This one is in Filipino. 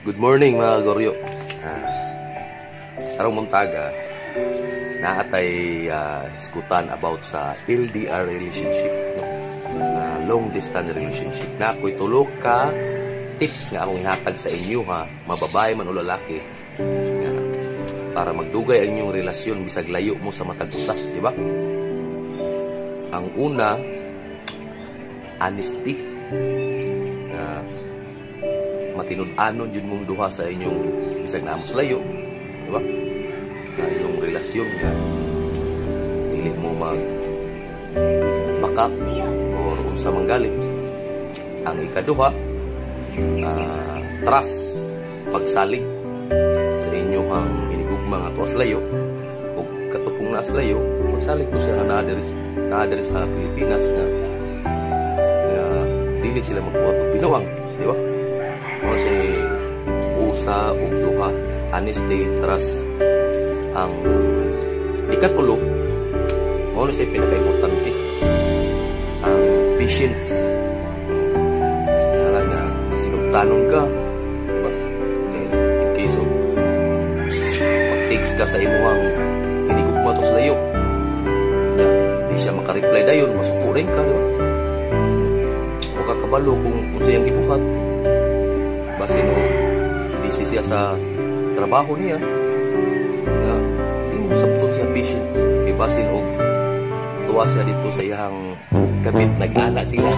Good morning mga Goryo. Arong Montaga naatay iskutan about sa LDR relationship, no? Long distance relationship. Na ako'y tulog ka tips nga akong ihatag sa inyo, ha, mababae man o lalaki, para magdugay ang inyong relasyon bisag layo mo sa matag usa, di ba? Ang una, honesty. Matinud-anon yun mong duha sa inyong bisag na amos layo, di ba? Na inyong relasyon nga dili mo bakak o unsa manggaling. Ang ikaduha, trust, pagsalig sa inyong ang hinigugma nga tuwas layo o katupong na sa layo, pagsalig ko siya nga naadari sa Pilipinas nga dili sila magbuhat og binuang, di ba? Kasi usa o duha, honesty, trust. Ang ikatulo, ano siya pinaka-importante, ang patience. Nga nga, masinugtanon ka, diba? In case of mag-text ka sa imuhang hinigugma to sa layo, di siya makareply dayon, masuko rin ka, diba? O kakabalo kung siyang gibuhat, basin o busy siya sa trabaho niya, di mo sabton siya patience. Kaya basin o tuwa siya dito sa iyang kabit, nag-ana sila.